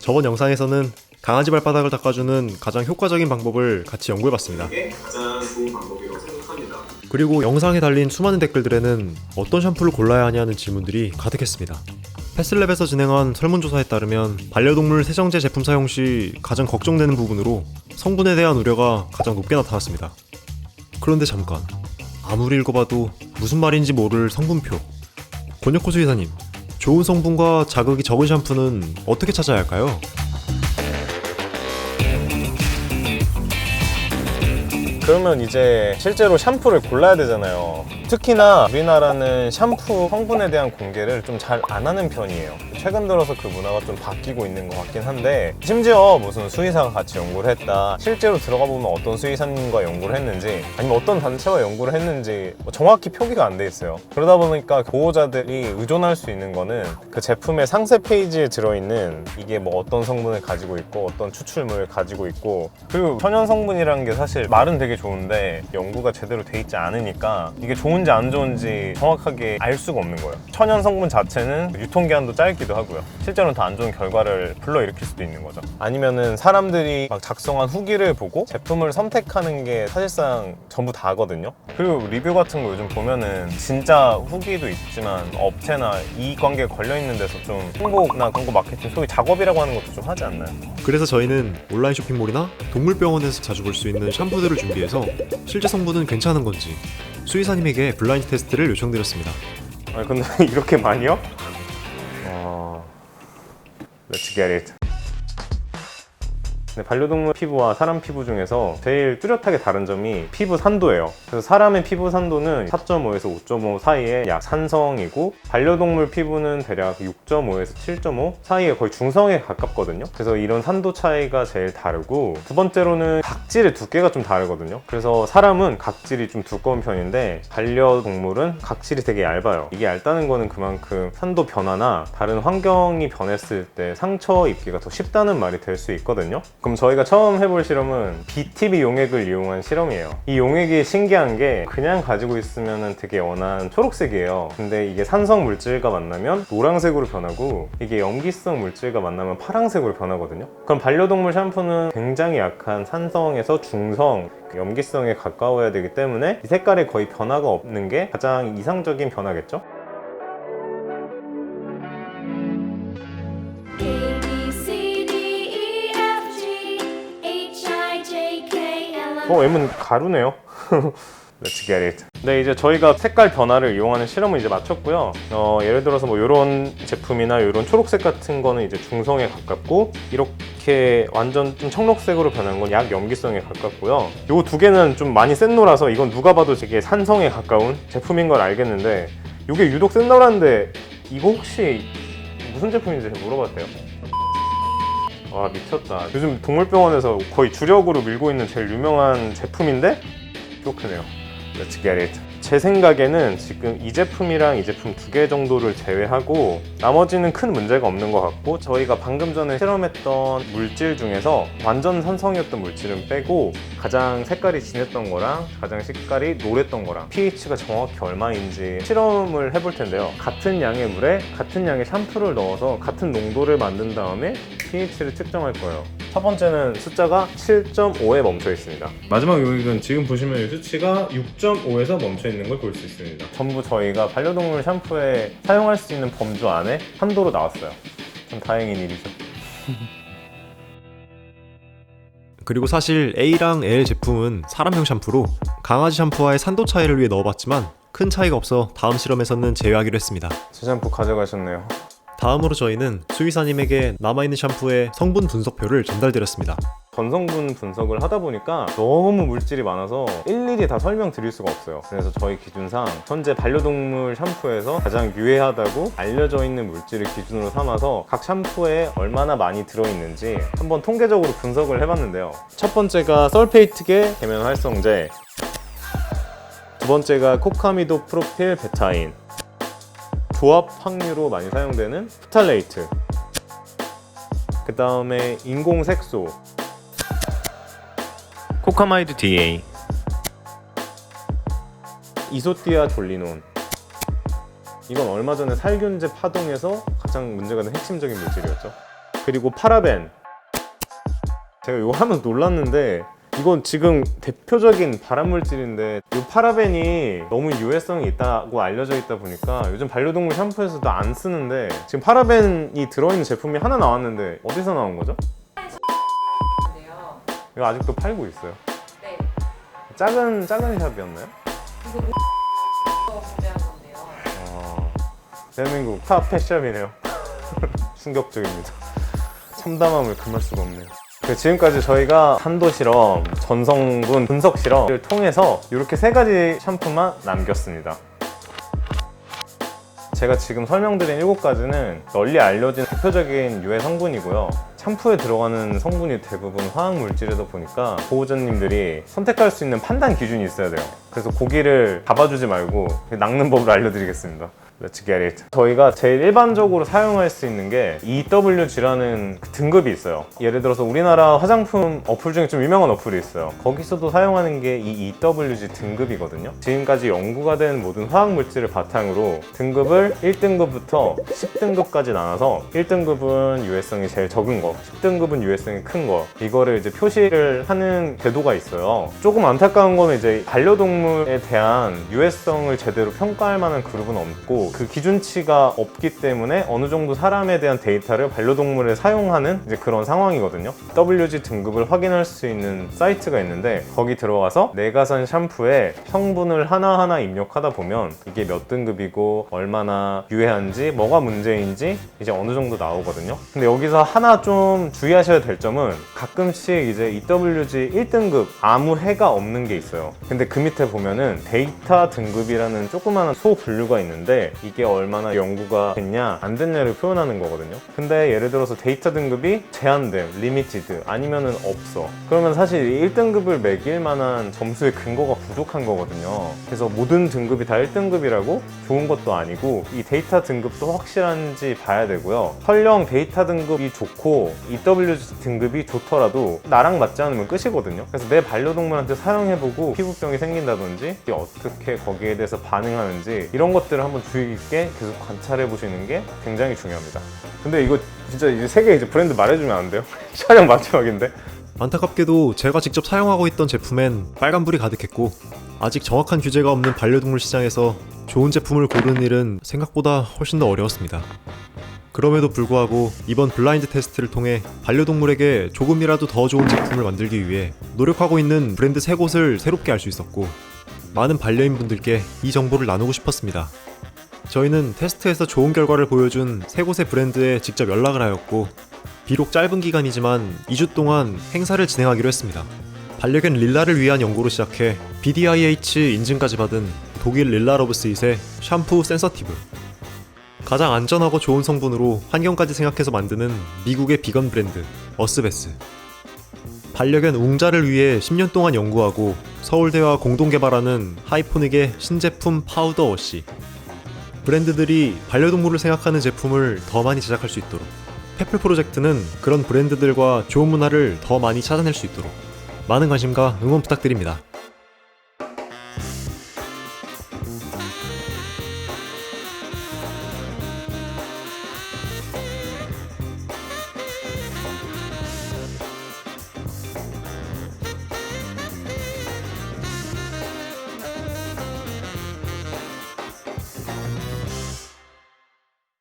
저번 영상에서는 강아지 발바닥을 닦아주는 가장 효과적인 방법을 같이 연구해봤습니다. 이게 가장 좋은 방법이라고 생각합니다. 그리고 영상에 달린 수많은 댓글들에는 어떤 샴푸를 골라야 하냐는 질문들이 가득했습니다. 패슬랩에서 진행한 설문조사에 따르면 반려동물 세정제 제품 사용 시 가장 걱정되는 부분으로 성분에 대한 우려가 가장 높게 나타났습니다. 그런데 잠깐, 아무리 읽어봐도 무슨 말인지 모를 성분표. 권혁호 수의사님, 좋은 성분과 자극이 적은 샴푸는 어떻게 찾아야 할까요? 그러면 이제 실제로 샴푸를 골라야 되잖아요. 특히나 우리나라는 샴푸 성분에 대한 공개를 좀 잘 안 하는 편이에요. 최근 들어서 그 문화가 좀 바뀌고 있는 것 같긴 한데, 심지어 무슨 수의사가 같이 연구를 했다, 실제로 들어가 보면 어떤 수의사님과 연구를 했는지 아니면 어떤 단체와 연구를 했는지 정확히 표기가 안 돼 있어요. 그러다 보니까 보호자들이 의존할 수 있는 거는 그 제품의 상세 페이지에 들어있는 이게 뭐 어떤 성분을 가지고 있고 어떤 추출물을 가지고 있고, 그리고 천연 성분이라는 게 사실 말은 되게 좋은데 연구가 제대로 돼 있지 않으니까 이게 좋은지 안 좋은지 정확하게 알 수가 없는 거예요. 천연 성분 자체는 유통기한도 짧기도 하고요. 실제로는 더 안 좋은 결과를 불러일으킬 수도 있는 거죠. 아니면은 사람들이 막 작성한 후기를 보고 제품을 선택하는 게 사실상 전부 다거든요. 그리고 리뷰 같은 거 요즘 보면은 진짜 후기도 있지만 업체나 이익관계에 걸려있는 데서 좀 홍보나 광고 마케팅 소위 작업이라고 하는 것도 좀 하지 않나요? 그래서 저희는 온라인 쇼핑몰이나 동물병원에서 자주 볼 수 있는 샴푸들을 준비해서 실제 성분은 괜찮은 건지 수의사님에게 블라인드 테스트를 요청드렸습니다. 아니 근데 이렇게 많이요? Let's get it. 근데 반려동물 피부와 사람 피부 중에서 제일 뚜렷하게 다른 점이 피부 산도예요. 그래서 사람의 피부 산도는 4.5에서 5.5 사이에 약 산성이고, 반려동물 피부는 대략 6.5에서 7.5 사이에 거의 중성에 가깝거든요. 그래서 이런 산도 차이가 제일 다르고, 두 번째로는 각질의 두께가 좀 다르거든요. 그래서 사람은 각질이 좀 두꺼운 편인데 반려동물은 각질이 되게 얇아요. 이게 얇다는 거는 그만큼 산도 변화나 다른 환경이 변했을 때 상처 입기가 더 쉽다는 말이 될 수 있거든요. 그럼 저희가 처음 해볼 실험은 BTB 용액을 이용한 실험이에요. 이 용액이 신기한 게 그냥 가지고 있으면 되게 연한 초록색이에요. 근데 이게 산성 물질과 만나면 노란색으로 변하고, 이게 염기성 물질과 만나면 파란색으로 변하거든요. 그럼 반려동물 샴푸는 굉장히 약한 산성에서 중성, 염기성에 가까워야 되기 때문에 이 색깔에 거의 변화가 없는 게 가장 이상적인 변화겠죠? M은 가루네요. Let's get it. 네, 이제 저희가 색깔 변화를 이용하는 실험을 이제 마쳤고요. 예를 들어서 뭐 이런 제품이나 이런 초록색 같은 거는 이제 중성에 가깝고, 이렇게 완전 좀 청록색으로 변한 건 약 염기성에 가깝고요. 요 두 개는 좀 많이 센 노라서 이건 누가 봐도 되게 산성에 가까운 제품인 걸 알겠는데, 이게 유독 센 노란데 이거 혹시 무슨 제품인지 물어봤대요. 와, 미쳤다. 요즘 동물병원에서 거의 주력으로 밀고 있는 제일 유명한 제품인데 좋크네요. Let's get it. 제 생각에는 지금 이 제품이랑 이 제품 두 개 정도를 제외하고 나머지는 큰 문제가 없는 것 같고, 저희가 방금 전에 실험했던 물질 중에서 완전 산성이었던 물질은 빼고 가장 색깔이 진했던 거랑 가장 색깔이 노랬던 거랑 pH가 정확히 얼마인지 실험을 해볼 텐데요. 같은 양의 물에 같은 양의 샴푸를 넣어서 같은 농도를 만든 다음에 pH를 측정할 거예요. 첫 번째는 숫자가 7.5에 멈춰 있습니다. 마지막 요액은 지금 보시면 이 수치가 6.5에서 멈춰 있는 걸 볼 수 있습니다. 전부 저희가 반려동물 샴푸에 사용할 수 있는 범주 안에 한도로 나왔어요. 참 다행인 일이죠. 그리고 사실 A랑 L 제품은 사람용 샴푸로 강아지 샴푸와의 산도 차이를 위해 넣어봤지만 큰 차이가 없어 다음 실험에서는 제외하기로 했습니다. 제 샴푸 가져가셨네요. 다음으로 저희는 수의사님에게 남아있는 샴푸의 성분 분석표를 전달드렸습니다. 전성분 분석을 하다 보니까 너무 물질이 많아서 일일이 다 설명드릴 수가 없어요. 그래서 저희 기준상 현재 반려동물 샴푸에서 가장 유해하다고 알려져 있는 물질을 기준으로 삼아서 각 샴푸에 얼마나 많이 들어있는지 한번 통계적으로 분석을 해봤는데요. 첫 번째가 설페이트계 계면 활성제, 두 번째가 코카미도 프로필 베타인, 조합 확류로 많이 사용되는 프탈레이트, 그 다음에 인공색소, 코카마이드 DA, 이소티아졸리논. 이건 얼마 전에 살균제 파동에서 가장 문제가 된 핵심적인 물질이었죠. 그리고 파라벤. 제가 이거 하면서 놀랐는데 이건 지금 대표적인 발암물질인데 이 파라벤이 너무 유해성이 있다고 알려져 있다 보니까 요즘 반려동물 샴푸에서도 안 쓰는데 지금 파라벤이 들어있는 제품이 하나 나왔는데 어디서 나온 거죠? 네요. 이거 아직도 팔고 있어요. 네. 작은 샵이었나요? 이거 구매한 건데요. 대한민국 탑 펫샵이네요. 충격적입니다. 참담함을 금할 수가 없네요. 지금까지 저희가 한도 실험, 전성분 분석 실험을 통해서 이렇게 3가지 샴푸만 남겼습니다. 제가 지금 설명드린 7가지는 널리 알려진 대표적인 유해 성분이고요. 샴푸에 들어가는 성분이 대부분 화학물질이다 보니까 보호자님들이 선택할 수 있는 판단 기준이 있어야 돼요. 그래서 고기를 잡아주지 말고 낚는 법을 알려드리겠습니다. Let's get it. 저희가 제일 일반적으로 사용할 수 있는 게 EWG라는 등급이 있어요. 예를 들어서 우리나라 화장품 어플 중에 좀 유명한 어플이 있어요. 거기서도 사용하는 게 이 EWG 등급이거든요. 지금까지 연구가 된 모든 화학물질을 바탕으로 등급을 1등급부터 10등급까지 나눠서 1등급은 유해성이 제일 적은 거, 10등급은 유해성이 큰 거, 이거를 이제 표시를 하는 궤도가 있어요. 조금 안타까운 거는 이제 반려동물에 대한 유해성을 제대로 평가할 만한 그룹은 없고 그 기준치가 없기 때문에 어느 정도 사람에 대한 데이터를 반려동물에 사용하는 이제 그런 상황이거든요. WG 등급을 확인할 수 있는 사이트가 있는데 거기 들어가서 내가 산 샴푸에 성분을 하나하나 입력하다 보면 이게 몇 등급이고 얼마나 유해한지 뭐가 문제인지 이제 어느 정도 나오거든요. 근데 여기서 하나 좀 주의하셔야 될 점은 가끔씩 이제 EWG 1등급 아무 해가 없는 게 있어요. 근데 그 밑에 보면은 데이터 등급이라는 조그마한 소분류가 있는데 이게 얼마나 연구가 됐냐 안 됐냐를 표현하는 거거든요. 근데 예를 들어서 데이터 등급이 제한됨, 리미티드 아니면은 없어. 그러면 사실 1등급을 매길 만한 점수의 근거가 부족한 거거든요. 그래서 모든 등급이 다 1등급이라고 좋은 것도 아니고 이 데이터 등급도 확실한지 봐야 되고요. 설령 데이터 등급이 좋고 EWG 등급이 좋더라도 나랑 맞지 않으면 끝이거든요. 그래서 내 반려동물한테 사용해보고 피부병이 생긴다든지 어떻게 거기에 대해서 반응하는지 이런 것들을 한번 주의 깊게 계속 관찰해 보시는 게 굉장히 중요합니다. 근데 이거 진짜 이제 3개 이제 브랜드 말해주면 안 돼요? 촬영 마지막인데. 안타깝게도 제가 직접 사용하고 있던 제품엔 빨간불이 가득했고 아직 정확한 규제가 없는 반려동물 시장에서 좋은 제품을 고르는 일은 생각보다 훨씬 더 어려웠습니다. 그럼에도 불구하고 이번 블라인드 테스트를 통해 반려동물에게 조금이라도 더 좋은 제품을 만들기 위해 노력하고 있는 브랜드 3곳을 새롭게 알 수 있었고 많은 반려인분들께 이 정보를 나누고 싶었습니다. 저희는 테스트에서 좋은 결과를 보여준 3곳의 브랜드에 직접 연락을 하였고 비록 짧은 기간이지만 2주 동안 행사를 진행하기로 했습니다. 반려견 릴라를 위한 연구로 시작해 BDIH 인증까지 받은 독일 릴라러브스잇의 샴푸 센서티브. 가장 안전하고 좋은 성분으로 환경까지 생각해서 만드는 미국의 비건 브랜드 어스베스. 반려견 웅자를 위해 10년 동안 연구하고 서울대와 공동 개발하는 하이포닉의 신제품 파우더 워시. 브랜드들이 반려동물을 생각하는 제품을 더 많이 제작할 수 있도록 페플 프로젝트는 그런 브랜드들과 좋은 문화를 더 많이 찾아낼 수 있도록 많은 관심과 응원 부탁드립니다.